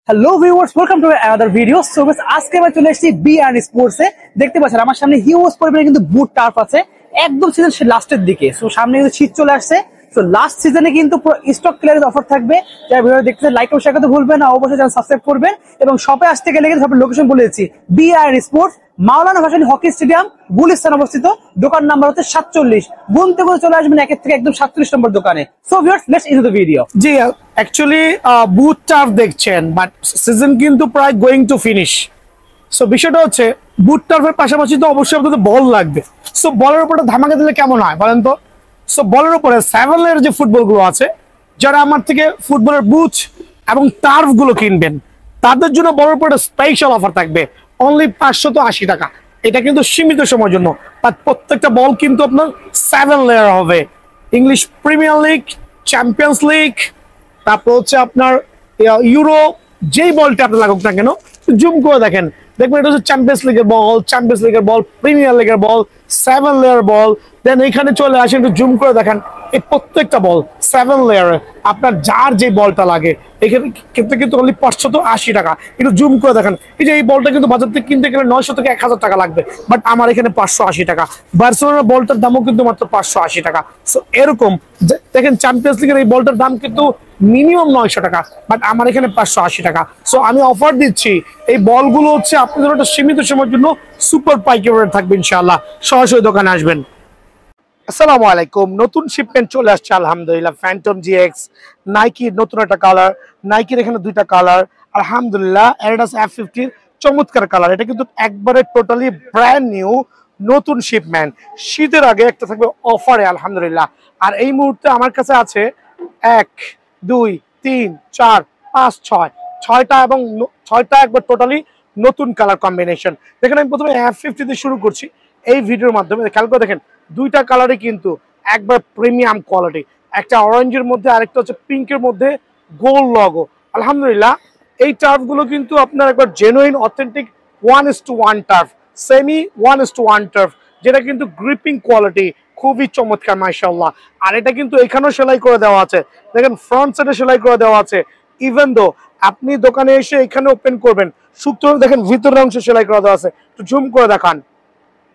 Hello viewers, welcome to another video. So আজকে আমরা চলে এসেছি বি আর স্পোর্টস এ। দেখতে পাচ্ছেন আমার সামনে হিউজ পরিমাণে কিন্তু বুট টার্ফ আছে, একদম সিজন লাস্টের দিকে। সো সামনে কিন্তু শীত চলে আসছে। সো লাস্ট সিজনে কিন্তু পুরো স্টক ক্লিয়ারেন্স অফার থাকবে। যারা ভিডিও দেখতেছেন লাইক ও শেয়ার করতে ভুলবেন না, অবশ্যই চ্যানেল সাবস্ক্রাইব করবেন। এবং শপে আসতে গেলে কিন্তু শপের লোকেশন বলে দিচ্ছি, বি আর স্পোর্টস, মাওলানা ভাসানী হকি স্টেডিয়াম, গুলিস্তান অবস্থিত। দোকান নাম্বার হচ্ছে 47। গুনতে গুনতে চলে আসবেন একের থেকে একদম 47 নম্বর দোকানে। So viewers, let's into the video. G, actually boot turf দেখছেন, বাট সিজন কিন্তু প্রায় গোয়িং টু ফিনিশ। সো বিষয়টা হচ্ছে বুট টার্ফের পাশাপাশি তো অবশ্যই আপনাদের বল লাগবে। সো বলের উপরে ধামাকা দিলে কেমন হয় বলেন তো? সো বলের উপরে 7 এর যে ফুটবলগুলো আছে, যারা আমার থেকে ফুটবলের বুট এবং টার্ফ গুলো কিনবেন, তাদের জন্য বলের উপরে স্পেশাল অফার থাকবে, অনলি 580 টাকা। এটা কিন্তু সীমিত সময়ের জন্য, বাট প্রত্যেকটা বল কিন্তু আপনার 7 লেয়ার হবে। English premier league, champions league, তারপর হচ্ছে আপনার ইউরো, যেই বলটা আপনি লাগুক না কেন, জুম করে দেখেন, দেখবেন এটা হচ্ছে চ্যাম্পিয়ন্স লিগের বল, চ্যাম্পিয়ন্স লিগের বল, প্রিমিয়ার লিগের বল, 7 লেয়ার বল। দেন এখানে চলে আসেন, একটু জুম করে দেখেন, এই প্রত্যেকটা বল 7 লেয়ারে। আপনার যার যে বলটা লাগে এখানে ক্ষেত্রে কিন্তু অনলি 580 টাকা। একটু জুম করে দেখেন, এই যে এই বলটা কিন্তু বাজার থেকে কিনতে গেলে 900 থেকে 1000 টাকা লাগবে, বাট আমার এখানে 580 টাকা। বার্সেলোনার বলটার দামও কিন্তু মাত্র 580 টাকা। সো এরকম দেখেন, চ্যাম্পিয়ন্স লিগের এই বলটার দাম কিন্তু মিনিমাম 900 টাকা, বাট আমার এখানে 580 টাকা। সো আমি অফার দিচ্ছি, এই বলগুলো হচ্ছে আপনাদের একটা সীমিত সময়ের জন্য সুপার পাইকারি রেট থাকবে ইনশাআল্লাহ। সরাসরি দোকানে আসবেন। আসসালামু আলাইকুম। নতুন শিপমেন্ট চলে আসছে আলহামদুলিল্লাহ, ফ্যান্টম জিএক্স, নাইকির নতুন একটা কালার, নাইকির এখানে দুইটা কালার আলহামদুলিল্লাহ, অ্যাডিডাস F50 চমৎকার কালার। এটা কিন্তু একবারে টোটালি ব্র্যান্ড নিউ নতুন শিপমেন্ট। শীতের আগে একটা থাকবে অফারে আলহামদুলিল্লাহ। আর এই মুহূর্তে আমার কাছে আছে 1 2 3 4 5 6 ছয়টা, এবং ছয়টা একবার টোটালি নতুন কালার কম্বিনেশন। দেখেন, আমি প্রথমে F50 দিয়ে শুরু করছি এই ভিডিওর মাধ্যমে। খেয়াল করে দেখেন, দুইটা কালারই কিন্তু একবার প্রিমিয়াম কোয়ালিটি, একটা অরেঞ্জের মধ্যে, আরেকটা হচ্ছে পিঙ্কের মধ্যে গোল লগো। আলহামদুলিল্লাহ, এই টার্ফগুলো কিন্তু আপনার একবার genuine authentic 1:1 turf, semi 1:1 turf, যেটা কিন্তু গ্রিপিং কোয়ালিটি খুবই চমৎকার মাশাআল্লাহ। আর এটা কিন্তু এখানেও সেলাই করে দেওয়া আছে, দেখেন ফ্রন্ট সাইডে সেলাই করে দেওয়া আছে। ইভেন দো আপনি দোকানে এসে এখানে ওপেন করবেন, শুক্তো দেখেন ভিতরের অংশ সেলাই করে দেওয়া আছে, একটু জুম করে দেখান।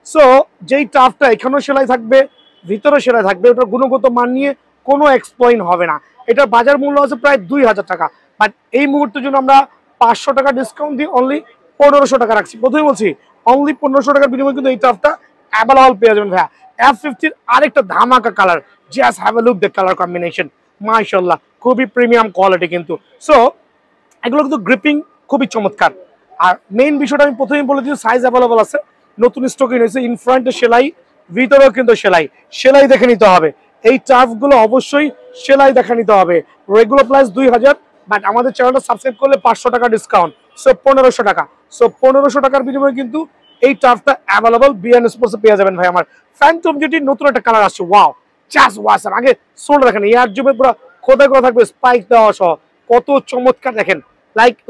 সো যেই টার্ফটা এখানেও সেলাই থাকবে, ভিতরে সেলাই থাকবে, ওটার গুণগত মান নিয়ে কোনো এক্সপ্লেইন হবে না। এটার বাজার মূল্য আছে প্রায় 2000 টাকা, বাট এই মুহূর্তের জন্য আমরা 500 টাকা ডিসকাউন্ট দিয়ে অনলি 1500 টাকা রাখছি। প্রথমে বলছি, অনলি 1500 টাকার বিনিময়ে কিন্তু এই টার্ফটা অ্যাভেলেবল পেয়ে যাবেন ভাইয়া। F50 আরেকটা ধামাকা colour, just have a look the colour combination, মাশাআল্লাহ খুবই প্রিমিয়াম কোয়ালিটি কিন্তু। সো এগুলো কিন্তু গ্রিপিং খুবই চমৎকার। আর মেইন বিষয়টা আমি প্রথমেই বলে দিচ্ছি, সাইজ অ্যাভেলেবল আছে, নতুন স্টকে রয়েছে। ইন ফ্রন্টে সেলাই, ভিতরেও কিন্তু সেলাই, সেলাই দেখে নিতে হবে। এই টার্ফগুলো অবশ্যই সেলাই দেখে নিতে হবে। রেগুলার প্রাইস 2000, বাট আমাদের চ্যানেলটা সাবস্ক্রাইব করলে 500 টাকা ডিসকাউন্ট, সো 1500 টাকা। সো 1500 টাকার বিনিময়ে কিন্তু এই টার্ফটা অ্যাভেলেবল বিএন স্পোর্টসে পেয়ে যাবেন ভাই। আমার ফ্যান্টম যেটি নতুন একটা কালার আসছে, ওয়াও জাস্ট ওয়াসাম। আগে সোল দেখেন, এয়ার জুমে পুরো খোদাই করা থাকবে, স্পাইক দেওয়া সহ, কত চমৎকার দেখেন।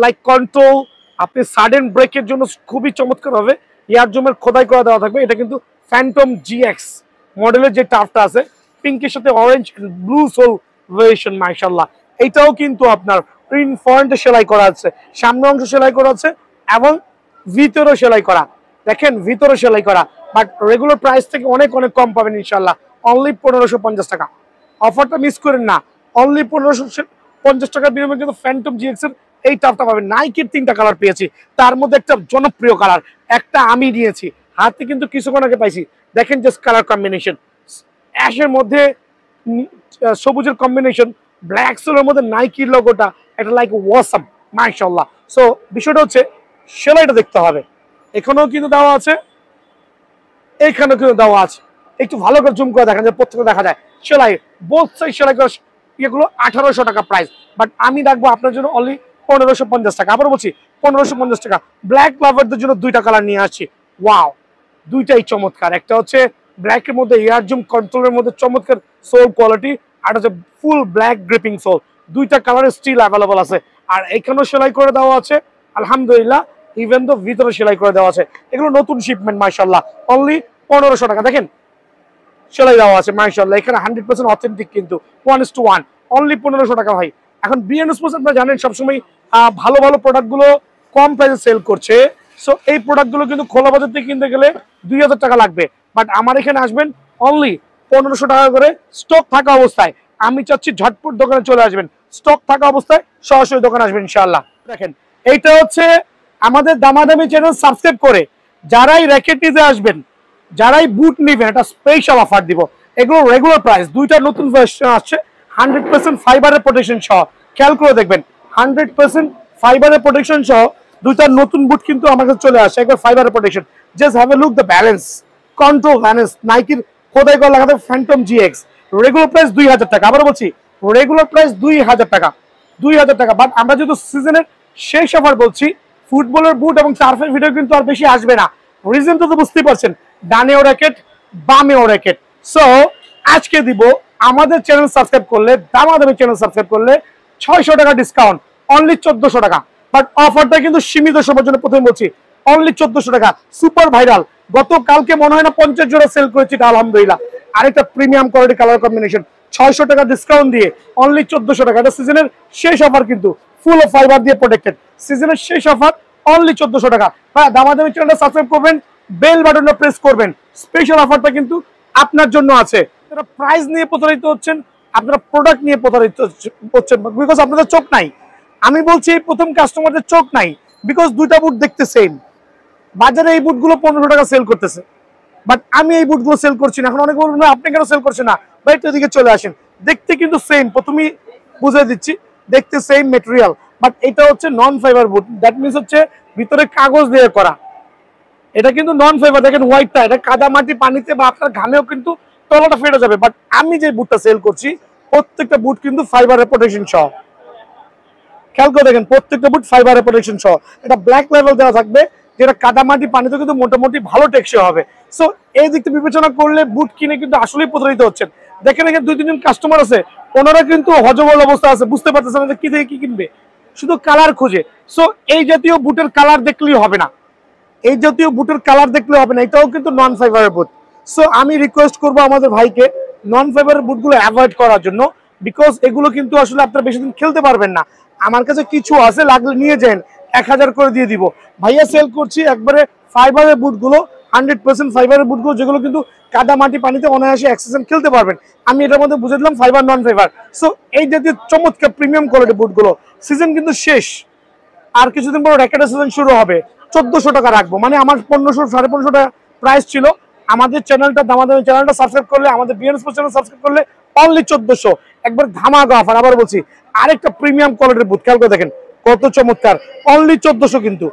লাইক কন্ট্রোল, আপনি সাডেন ব্রেকের জন্য খুবই চমৎকার হবে, ইয়ারজুমের খোদাই করা দেওয়া থাকবে। এটা কিন্তু ফ্যান্টম জিএক্স মডেলের যে টার্ফটা আছে, পিঙ্কের সাথে অরেঞ্জ ব্লু সোল ভেরিয়েশন মাশাআল্লাহ। এটাও কিন্তু আপনার প্রিন্ট ফন্টে সেলাই করা আছে, সামনে অংশ সেলাই করা আছে এবং ভিতরেও সেলাই করা, দেখেন ভিতরে সেলাই করা। বাট রেগুলার প্রাইস থেকে অনেক অনেক কম পাবেন ইনশাআল্লাহ, অনলি 1550 টাকা। অফারটা মিস করেন না, অনলি 1550 টাকার বিনিময়ে কিন্তু ফ্যান্টম জিএক্স এর এই টার্ফটা পাবেন। নাইকির 3টা কালার পেয়েছি, তার মধ্যে একটা জনপ্রিয় কালার, একটা আমি নিয়েছি হাতে, কিন্তু কিছুক্ষণ আগে পাইছি। দেখেন জাস্ট কালার কম্বিনেশন, অ্যাশের মধ্যে সবুজের কম্বিনেশন, ব্ল্যাক সোলের মধ্যে নাইকির লোগোটা, এটা লাইক ওয়াসাম মাশাআল্লাহ। সো বিষয়টা হচ্ছে সেলাইটা দেখতে হবে, এখানেও কিন্তু দেওয়া আছে, এইখানেও কিন্তু দেওয়া আছে। একটু ভালো করে জুম করে দেখেন, যে প্রত্যেকটা দেখা যায় সেলাই, বোথ সাইড সেলাই করা। এগুলো 1800 টাকা প্রাইস, বাট আমি রাখবো আপনার জন্য অনলি 1550 টাকা। আবার বলছি 1550 টাকা। ব্ল্যাক লাভারদের জন্য দুইটা কালার নিয়ে আসছি, ওয়াও দুইটাই চমৎকার। একটা হচ্ছে ব্ল্যাকের মধ্যে এয়ার জুম কন্ট্রোলের মধ্যে চমৎকার সোল কোয়ালিটি, আর হচ্ছে ফুল ব্ল্যাক গ্রিপিং সোল। দুইটা কালারের স্টিল অ্যাভেলেবল আছে। আর এখানেও সেলাই করে দেওয়া আছে আলহামদুলিল্লাহ, ইভেন তো ভিতরে সেলাই করে দেওয়া আছে। এগুলো নতুন শিপমেন্ট মাশাআল্লাহ, অনলি 1500 টাকা। দেখেন সেলাই দেওয়া আছে মাশাআল্লাহ, এখানে 100% অথেন্টিক কিন্তু 1:1, অনলি 1500 টাকা ভাই। এখন বিএন স্পোর্টস আপনারা জানেন সবসময় ভালো ভালো প্রোডাক্টগুলো কম প্রাইসে সেল করছে। সো এই প্রোডাক্টগুলো কিন্তু খোলা বাজার থেকে কিনতে গেলে 2000 টাকা লাগবে, বাট আমার এখানে আসবেন অনলি 1500 টাকা করে স্টক থাকা অবস্থায়। আমি চাচ্ছি ঝটপট দোকানে চলে আসবেন, স্টক থাকা অবস্থায় সরাসরি দোকানে আসবেন ইনশাআল্লাহ। দেখেন এইটা হচ্ছে আমাদের দামাদামি চ্যানেল সাবস্ক্রাইব করে যারাই র্যাকেট নিতে আসবেন, যারাই বুট নিবেন, একটা স্পেশাল অফার দিব। এগুলো রেগুলার প্রাইস, দুইটা নতুন ভার্সন আসছে 100% ফাইবারের প্রোটেকশন সহ। খেয়াল করে দেখবেন 100% ফাইবারের প্রোটেকশন সহ দুইটা নতুন বুট কিন্তু আমার কাছে চলে আসে, একবার ফাইবারের protection. Just have a look the balance, control balance, নাইকির খোদাই করা লাগাতে ফ্যান্টম GX। রেগুলার প্রাইস 2000 টাকা, আবার বলছি রেগুলার প্রাইস 2000 টাকা, 2000 টাকা। বাট আমরা যেহেতু সিজনের শেষ অফার বলছি, ফুটবলের বুট এবং টার্ফের ভিডিও কিন্তু আর বেশি আসবে না। রিজন তো বুঝতেই পারছেন, ডানেও র্যাকেট বামেও র্যাকেট। সো আজকে দিব আমাদের চ্যানেল সাবস্ক্রাইব করলে, দামাদামি চ্যানেল সাবস্ক্রাইব করলে 600 টাকা ডিসকাউন্ট, অনলি 1400 টাকা। বাট অফারটা কিন্তু সীমিত সময়ের জন্য, প্রথমে বলছি অনলি 1400 টাকা। সুপার ভাইরাল, গতকালকে মনে হয় না 50 জোড়া সেল করেছি, আলহামদুলিল্লাহ। আরেকটা প্রিমিয়াম কোয়ালিটি কালার কম্বিনেশন 600 টাকা ডিসকাউন্ট দিয়ে অনলি 1400 টাকা। এটা সিজনের শেষ অফার কিন্তু, ফুল অফ ফাইবার দিয়ে প্রোটেক্টেড, সিজনের শেষ অফার অনলি 1400 টাকা। হ্যাঁ, দামাদামি চ্যানেলটা সাবস্ক্রাইব করবেন, বেল বাটনটা প্রেস করবেন, স্পেশাল অফারটা কিন্তু আপনার জন্য আছে। আপনারা প্রাইস নিয়ে প্রতারিত হচ্ছেন, আপনারা প্রোডাক্ট নিয়ে প্রতারিত হচ্ছেন, বিকজ আপনাদের চোখ নাই। আমি বলছি প্রথম কাস্টমারদের চোখ নাই, বিকজ দুইটা বুট দেখতে সেম। বাজারে এই বুটগুলো 1500 টাকা সেল করতেছে, বাট আমি এই বুটগুলো সেল করছি না। এখন অনেকে বলবেন আপনি কেন সেল করছেন না, ভাই একটু এদিকে চলে আসেন। দেখতে কিন্তু সেম, প্রথমেই বুঝিয়ে দিচ্ছি, দেখতে সেম মেটেরিয়াল, বাট এটা হচ্ছে নন ফাইবার বুট। দ্যাট মিনস হচ্ছে ভিতরে কাগজ দিয়ে করা। এটা কিন্তু নন ফাইবার, দেখেন হোয়াইটটা, এটা কাদা মাটি পানিতে বা আপনার ঘামেও কিন্তু তলাটা ফেটে যাবে। বাট আমি যে বুটটা সেল করছি প্রত্যেকটা বুট কিন্তু ফাইবারের প্রোটেকশন সহ। খেয়াল করে দেখেন প্রত্যেকটা বুট ফাইবারের প্রোটেকশন সহ। এটা ব্ল্যাক লেভেল দেওয়া থাকবে, যেটা কাদা মাটি পানিতে কিন্তু মোটামুটি ভালো টেকসই হবে। সো এই দিক থেকে বিবেচনা করলে বুট কিনে কিন্তু আসলেই প্রতারিত হচ্ছেন। দেখেন এখানে 2-3 জন কাস্টমার আছে, ওনারা কিন্তু হজবল অবস্থা আছে, বুঝতে পারতেছে না যে কি থেকে কি কিনবে, শুধু কালার খুঁজে। সো এই জাতীয় বুটের কালার দেখলেই হবে না, এই জাতীয় বুটের কালার দেখলে হবে না, এটাও কিন্তু নন ফাইবারের বুট। সো আমি রিকোয়েস্ট করবো আমাদের ভাইকে নন ফাইবারের বুটগুলো অ্যাভয়েড করার জন্য, বিকজ এগুলো কিন্তু আসলে আপনারা বেশি দিন খেলতে পারবেন না। আমার কাছে কিছু আছে, লাগলে নিয়ে যান, 1000 করে দিয়ে দিব। ভাইয়া সেল করছি একবারে ফাইবারের বুটগুলো, 100% ফাইবারের বুটগুলো, যেগুলো কিন্তু কাদা মাটি পানিতে অনায়াসে অ্যাক্সেশন খেলতে পারবেন। আমি এটার মধ্যে বুঝে দিলাম ফাইবার নন ফাইবার। সো এই জাতীয় চমৎকার প্রিমিয়াম কোয়ালিটি বুটগুলো, সিজন কিন্তু শেষ, আর কিছুদিন পর র্যাকেটের সিজন শুরু হবে। 1400 টাকা রাখবো, মানে আমার 1500 1550 টাকা প্রাইস ছিল। আমাদের চ্যানেলটা, দামাদামি চ্যানেলটা সাবস্ক্রাইব করলে, আমাদের বিএন স্পোর্টস চ্যানেল সাবস্ক্রাইব করলে অনলি 1400, একবার ধামাকা অফার। আবার বলছি আরেকটা প্রিমিয়াম কোয়ালিটির বুট, খেয়াল করে দেখেন কত চমৎকার, অনলি 1400 কিন্তু,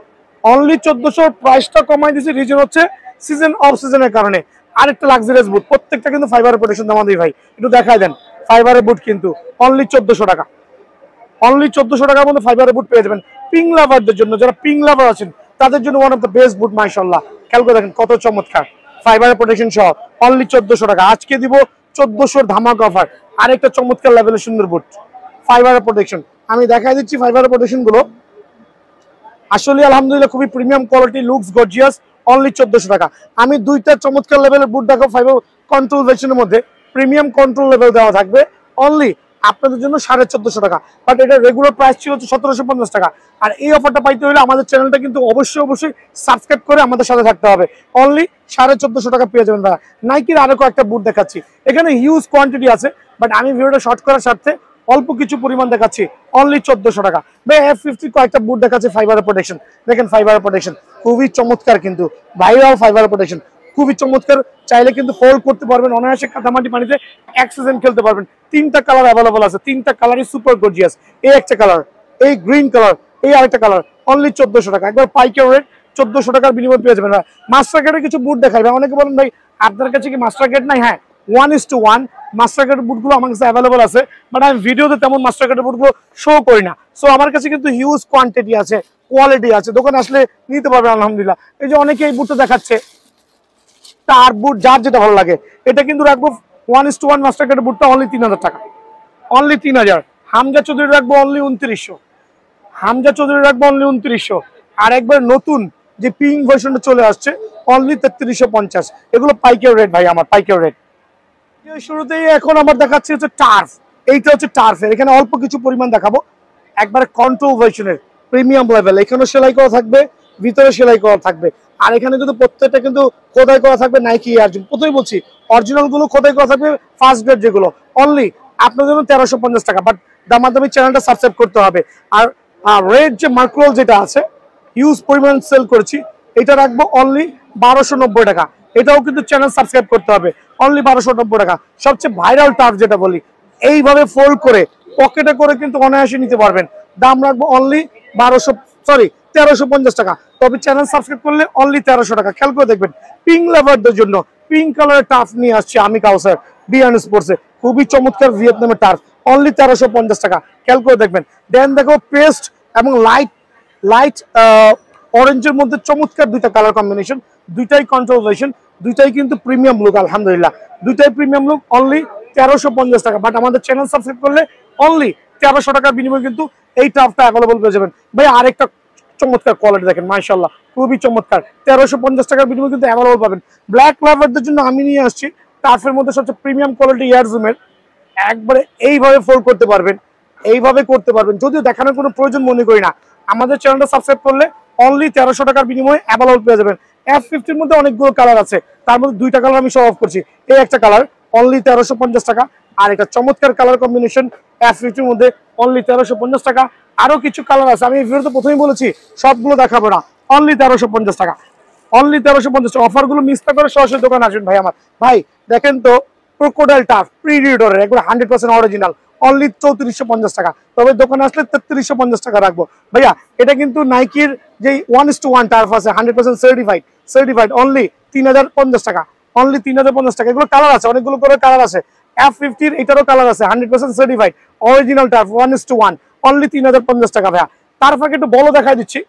অনলি 1400। প্রাইসটা কমাই দিয়েছি, রিজন হচ্ছে সিজন অফ সিজনের কারণে। আরেকটা লাক্সারিয়াস বুট, প্রত্যেকটা কিন্তু ফাইবারের প্রোটেকশন দামাদি ভাই, একটু দেখাই দেন। ফাইবারের বুট কিন্তু অনলি 1400 টাকা, অনলি 1400 টাকার মধ্যে ফাইবারের বুট পেয়ে যাবেন। পিঙ্ক লাভারদের জন্য, যারা পিঙ্ক লাভার আছেন তাদের জন্য ওয়ান অফ দ্য বেস্ট বুট মাশাআল্লাহ। খেয়াল করে দেখেন কত চমৎকার, ফাইবারের প্রোটেকশন সহ অনলি 1400 টাকা। আজকে দিব 1400 ধামাকা অফার, আরেকটা চমৎকার লেভেলের সুন্দর বুট, ফাইবারের প্রোটেকশন। আমি দেখাই দিচ্ছি ফাইবারের প্রোটেকশন গুলো, আসলে আলহামদুলিল্লাহ খুবই premium quality, looks gorgeous, only 1400 টাকা। আমি দুইটা চমৎকার লেভেলের বুট দেখাবো ফাইবার কন্ট্রোল ভার্সনের মধ্যে, প্রিমিয়াম কন্ট্রোল লেভেল দেওয়া থাকবে, অনলি আপনাদের জন্য 1450 টাকা। বাট এটা রেগুলার প্রাইস ছিল হচ্ছে 1750 টাকা। আর এই অফারটা পাইতে হলে আমাদের চ্যানেলটা কিন্তু অবশ্যই সাবস্ক্রাইব করে আমাদের সাথে থাকতে হবে। অনলি 1450 টাকা পেয়ে যাবেন তারা। নাইকির আরো কয়েকটা বুট দেখাচ্ছি, এখানে হিউজ কোয়ান্টিটি আছে, বাট আমি ভিডিওটা শর্ট করার স্বার্থে অল্প কিছু পরিমাণ দেখাচ্ছি, অনলি 1400 টাকা। F50 কয়েকটা বুট দেখাচ্ছি ফাইবারের প্রোটেকশন। দেখেন ফাইবারের প্রোটেকশন খুবই চমৎকার, কিন্তু ভাইরাল ফাইবারের প্রোটেকশন খুবই চমৎকার। চাইলে কিন্তু হোল্ড করতে পারবেন, অনায়াসে কাদামাটি পানিতে এক সিজন খেলতে পারবেন। 3টা কালার অ্যাভেলেবল আছে, 3টা কালারই সুপার গর্জিয়াস। এই একটা কালার, এই গ্রিন কালার, এই আরেকটা কালার, অনলি 1400 টাকা। একবার পাইকারি রেট 1400 টাকার বিনিময় পেয়ে যাবেন। মাস্টার কার্ডের কিছু বুট দেখাই ভাই, অনেকে বলেন ভাই আপনার কাছে কি মাস্টার কার্ড নাই? হ্যাঁ, 1:1 মাস্টার কার্ডের বুটগুলো আমার কাছে অ্যাভেলেবল আছে, বাট আমি ভিডিওতে তেমন মাস্টার কার্ডের বুটগুলো শো করি না। সো আমার কাছে কিন্তু হিউজ কোয়ান্টিটি আছে, কোয়ালিটি আছে, দোকানে আসলে নিতে পারবেন আলহামদুলিল্লাহ। এই যে অনেকে এই বুটটা দেখাচ্ছে, তার বুট যার যেটা ভালো লাগে। এটা কিন্তু রাখবো 1:1 মাস্টার কার্ডের বুটটা অনলি 3000 টাকা, অনলি 3000। হামজা চৌধুরী রাখবো অনলি 2900, হামজা চৌধুরী রাখবো অনলি 2900। আর একবার নতুন যে পিঙ্ক ভার্সনটা চলে আসছে অনলি 3350। এগুলো পাইকারি রেট ভাই, আমার পাইকারি রেট। শুরুতেই এখন আমার দেখাচ্ছি হচ্ছে টার্ফ। এইটা হচ্ছে টার্ফের, এখানে অল্প কিছু পরিমাণ দেখাবো, একবারে কন্ট্রোল ভার্সনের প্রিমিয়াম লেভেল, এখানে সেলাই করা থাকবে, ভিতরে সেলাই করা থাকবে, আর এখানে কিন্তু প্রত্যেকটা কিন্তু খোদাই করা থাকবে নাইকি এয়ার জুম। প্রথমেই বলছি অরিজিনাল গুলো খোদাই করা থাকবে, ফার্স্ট গ্রেড যেগুলো অনলি আপনার জন্য 1350 টাকা, বাট দামাদামি চ্যানেলটা সাবস্ক্রাইব করতে হবে। আর রেড যে মার্কুয়াল যেটা আছে হিউজ পরিমাণ সেল করেছি, এটা রাখবো অনলি 1290 টাকা, এটাও কিন্তু চ্যানেল সাবস্ক্রাইব করতে হবে, অনলি 1290 টাকা। সবচেয়ে ভাইরাল টার্ফ যেটা বলি, এইভাবে ফোল্ড করে পকেটে করে কিন্তু অনায়াসে নিতে পারবেন, দাম রাখবো অনলি 1350 টাকা, তবে চ্যানেল সাবস্ক্রাইব করলে অনলি 1300 টাকা। খেয়াল করে দেখবেন পিঙ্ক লাভারদের জন্য পিঙ্ক কালারের টার্ফ নিয়ে আসছে আমি কাউসার বিয়ান স্পোর্টসে, খুবই চমৎকার ভিয়েতনামের টার্ফ, অনলি 1350 টাকা। খেয়াল করে দেখবেন। দেন দেখো পেস্ট এবং লাইট অরেঞ্জের মধ্যে চমৎকার দুইটা কালার কম্বিনেশন, দুইটাই কন্ট্রোল ভার্সন, দুইটাই কিন্তু প্রিমিয়াম লুক, আলহামদুলিল্লাহ দুইটাই প্রিমিয়াম লুক, অনলি 1350 টাকা। বাট আমাদের চ্যানেল সাবস্ক্রাইব করলে অনলি 1300 টাকার বিনিময়ে কিন্তু এই টার্ফটা অ্যাভেলেবল পেয়ে যাবেন। ভাই আরেকটা চমৎকার কোয়ালিটি দেখেন, মাশাআল্লাহ খুবই চমৎকার, 1350 টাকার বিনিময়ে কিন্তু অ্যাভেলেবল পাবেন। ব্ল্যাক লাভারদের জন্য আমি নিয়ে আসছি টার্ফের মধ্যে সবচেয়ে প্রিমিয়াম কোয়ালিটি এয়ার জুমের, একবারে এইভাবে ফোল্ড করতে পারবেন, এইভাবে করতে পারবেন, যদিও দেখানোর কোনো প্রয়োজন মনে করি না। আমাদের চ্যানেলটা সাবস্ক্রাইব করলে অনলি 1300 টাকার বিনিময়ে অ্যাভেলেবল পেয়ে যাবেন। F50 মধ্যে অনেকগুলো কালার আছে, তার মধ্যে দুইটা কালার আমি শো অফ করছি, এই একটা কালার অনলি 1350 টাকা, আর একটা চমৎকার কালার কম্বিনেশন F50 মধ্যে অনলি 1350 টাকা। আরো কিছু কালার আছে, আমি এই ভিডিওতে প্রথমেই বলেছি সবগুলো দেখাবো না, অনলি 1350 টাকা, অনলি 1350 টাকা। অফারগুলো মিস না করে সরাসরি দোকানে আসবেন ভাই আমার। ভাই দেখেন তো ক্রোকোডাইল টার্ফ প্রিডিটরের একবার 100% অরিজিনাল, অনলি 3450 টাকা, তবে দোকানে আসলে 3350 টাকা রাখবো। ভাইয়া এটা কিন্তু নাইকির যে 1:1 টার্ফ আছে 100% সার্টিফাইড, অনলি 3050 টাকা, অনলি 3050 টাকা। এগুলো কালার আছে, অনেকগুলো করে কালার আছে। F50 এটারও কালার আছে, 100% সার্টিফাইড অরিজিনাল টার্ফ 1:1, অনলি 3050 টাকা। ভাইয়া তার ফাঁকে একটু বলও দেখাই দিচ্ছি,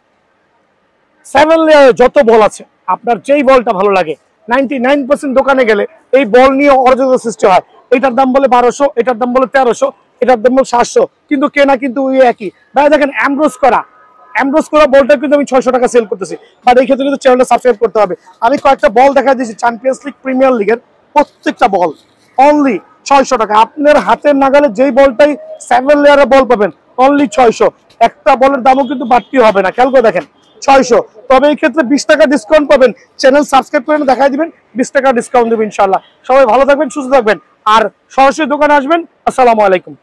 7 লেয়ারে যত বল আছে আপনার যেই বলটা ভালো লাগে 99% দোকানে গেলে এই বল নিয়ে অর্জনের সৃষ্টি হয়। এটার দাম বলে 1200, এটার দাম বলে 1300, এটার দাম বলে 700, কিন্তু কেনা কিন্তু ওই একই। ভাই দেখেন অ্যামব্রোস করা বলটা কিন্তু আমি 600 টাকা সেল করতেছি, বাট এই ক্ষেত্রে কিন্তু চ্যানেলটা সাবস্ক্রাইব করতে হবে। আমি কয়েকটা বল দেখা দিয়েছি চ্যাম্পিয়ন্স লিগ প্রিমিয়ার লিগের, প্রত্যেকটা বল অনলি 600 টাকা। আপনার হাতের নাগালে যেই বলটাই 7 লেয়ারের বল পাবেন অনলি 600, একটা বলের দামও কিন্তু বাড়তি হবে না। খেয়াল করে দেখেন 600, তবে এই ক্ষেত্রে 20 টাকা ডিসকাউন্ট পাবেন, চ্যানেল সাবস্ক্রাইব করে দেখাই দিবেন, 20 টাকা ডিসকাউন্ট দেবেন ইনশাআল্লাহ। সবাই ভালো থাকবেন, সুস্থ থাকবেন, আর সরাসরি দোকানে আসবেন। আসসালামু আলাইকুম।